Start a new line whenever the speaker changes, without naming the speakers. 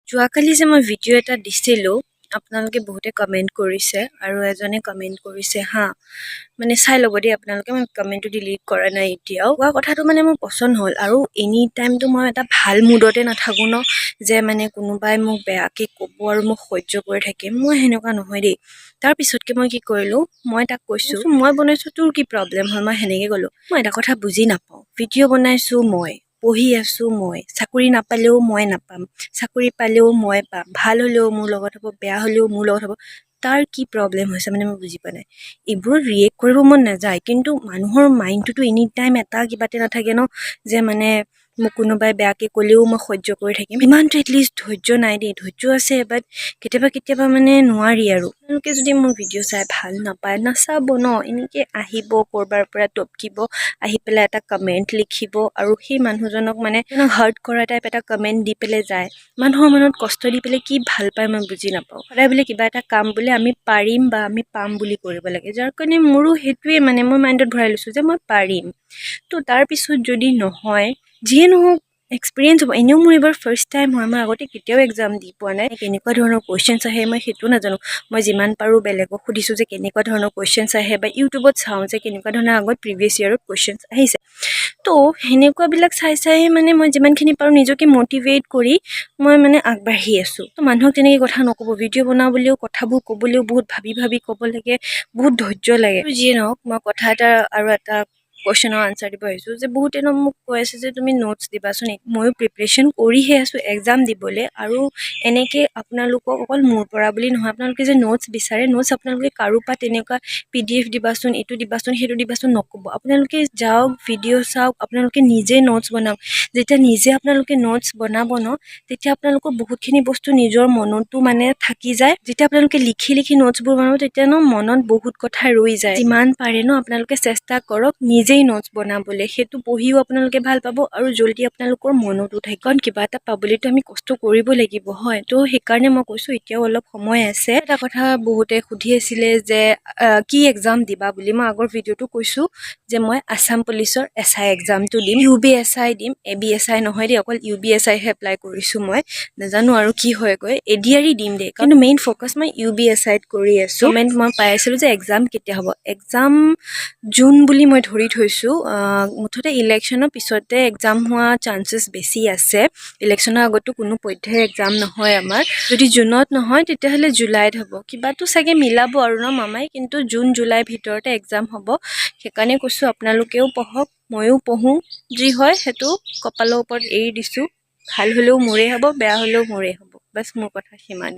যোৱাকালি যে মই ভিডিঅ' এটা দিছিলোঁ আপোনালোকে বহুতে কমেণ্ট কৰিছে আৰু এজনে কমেণ্ট কৰিছে হা মানে চাই ল'ব দেই আপোনালোকে মই কমেণ্টটো ডিলিট কৰা নাই এতিয়াও কোৱা কথাটো মানে মোৰ পচন্দ হ'ল আৰু এনি টাইমটো মই এটা ভাল মুডতে নাথাকোঁ ন যে মানে কোনোবাই মোক বেয়াকৈ ক'ব আৰু মোক সহ্য কৰি থাকিম মই সেনেকুৱা নহয় দেই তাৰ পিছতকে মই কি কৰিলোঁ মই তাক কৈছোঁ মই বনাইছোঁ তোৰ কি প্ৰব্লেম হয় মই সেনেকৈ ক'লোঁ মই এটা কথা বুজি নাপাওঁ ভিডিঅ' বনাইছোঁ মই পঢ়ি আছোঁ মই চাকৰি নাপালেও মই নাপাম চাকৰি পালেও মই পাম ভাল হ'লেও মোৰ লগত হ'ব বেয়া হ'লেও মোৰ লগত হ'ব তাৰ কি প্ৰব্লেম হৈছে মানে মই বুজি পোৱা নাই এইবোৰত ৰিয়েক্ট কৰিব মন নাযায় কিন্তু মানুহৰ মাইণ্ডটোতো এনি টাইম এটা কিবাতে নাথাকে ন যে মানে মোক কোনোবাই বেয়াকৈ ক'লেও মই সহ্য কৰি থাকিম ইমানটো এটলিষ্ট ধৈৰ্য নাই দেই ধৈৰ্য আছে বাট কেতিয়াবা মানে নোৱাৰি আৰু তেওঁলোকে যদি মোৰ ভিডিঅ' চাই ভাল নাপায় নাচাব ন এনেকৈ আহিব ক'ৰবাৰ পৰা টপকিব আহি পেলাই এটা কমেণ্ট লিখিব আৰু সেই মানুহজনক মানে হাৰ্ট কৰা টাইপ এটা কমেণ্ট দি পেলাই যায় মানুহৰ মনত কষ্ট দি পেলাই কি ভাল পায় মই বুজি নাপাওঁ সদায় বোলে কিবা এটা কাম বোলে আমি পাৰিম বা আমি পাম বুলি কৰিব লাগে যাৰ কাৰণে মোৰো সেইটোৱে মানে মই মাইণ্ডত ভৰাই লৈছোঁ যে মই পাৰিম তো তাৰপিছত যদি নহয় যিয়ে নহওক এক্সপিৰিয়েঞ্চ হ'ব এনেও মোৰ এইবাৰ ফাৰ্ষ্ট টাইম হয় মই আগতে কেতিয়াও এক্সাম দি পোৱা নাই কেনেকুৱা ধৰণৰ কুৱেশ্যনছ আহে মই সেইটো নাজানো মই যিমান পাৰোঁ বেলেগক সুধিছোঁ যে কেনেকুৱা ধৰণৰ কুৱেশ্যনছ আহে বা ইউটিউবত চাওঁ যে কেনেকুৱা ধৰণৰ আগত প্ৰিভিয়াছ ইয়েৰত কুৱেশ্যনছ আহিছে তো সেনেকুৱাবিলাক চাই মানে মই যিমানখিনি পাৰোঁ নিজকে মটিভেট কৰি মই মানে আগবাঢ়ি আছোঁ তো মানুহক তেনেকৈ কথা নক'ব ভিডিঅ' বনাওঁ বুলিও কথাবোৰ ক'বলৈও বহুত ভাবি ক'ব লাগে বহুত ধৈৰ্য লাগে যিয়ে নহওক মই কথা এটা আৰু এটা কুৱেশ্যনৰ আনচাৰ দিব আহিছোঁ যে বহুতে মোক কৈ আছে যে তুমি নোটছ দিবাচোন ময়ো প্ৰিপেৰেশ্যন কৰিহে আছোঁ এক্সাম দিবলৈ আৰু এনেকৈ আপোনালোকক অকল মোৰ পৰা বুলি নহয় আপোনালোকে যে নোটছ বিচাৰে নোটছ আপোনালোকে কাৰোপৰা তেনেকুৱা PDF দিবাচোন এইটো দিবাচোন সেইটো দিবাচোন নক'ব আপোনালোকে যাওক ভিডিঅ' চাওক আপোনালোকে নিজে নোটছ বনাওক যেতিয়া নিজে আপোনালোকে নোটছ বনাব ন তেতিয়া আপোনালোকৰ বহুতখিনি বস্তু নিজৰ মনতো মানে থাকি যায় যেতিয়া আপোনালোকে লিখি নোটছবোৰ বনাব তেতিয়া ন মনত বহুত কথা ৰৈ যায় যিমান পাৰে ন আপোনালোকে চেষ্টা কৰক নিজেই নোটছ বনাবলৈ সেইটো পঢ়িও আপোনালোকে ভাল পাব আৰু জল্দি আপোনালোকৰ মনতো থাকে কাৰণ কিবা এটা পাবলৈতো আমি কষ্ট কৰিব লাগিব হয় তো সেইকাৰণে মই কৈছোঁ এতিয়াও অলপ সময় আছে এটা কথা বহুতে সুধি আছিলে যে কি এক্সাম দিবা বুলি মই আগৰ ভিডিঅ'টো কৈছোঁ যে মই আছাম পুলিচৰ SI এক্সামটো দিম UBSI দিম ABSI নহয় দেই অকল UBSI হে এপ্লাই কৰিছোঁ মই নাজানো আৰু কি হয়গৈ ADRE দিম দেই কিন্তু মেইন ফ'কাছ মই UBSIত কৰি আছোঁ কমেণ্ট মই পাই আছিলোঁ যে এক্সাম কেতিয়া হ'ব এক্সাম জুন বুলি মই ধৰি থৈছোঁ মুঠতে ইলেকশ্যনৰ পিছতে এক্সাম হোৱা চান্সেছ বেছি আছে ইলেকশ্যনৰ আগতো কোনো পধ্যেই এক্সাম নহয় আমাৰ যদি জুনত নহয় তেতিয়াহ'লে জুলাইত হ'ব কিবাটো চাগে মিলাব আৰু ন মামাই কিন্তু জুন জুলাইৰ ভিতৰতে এক্সাম হ'ব সেইকাৰণে কৈছোঁ আপোনালোকেও পঢ়ক ময়ো পঢ়োঁ যি হয় সেইটো কপালৰ ওপৰত এৰি দিছোঁ ভাল হ'লেও মোৰে হ'ব বেয়া হ'লেও মোৰে হ'ব বাছ মোৰ কথা সিমানেই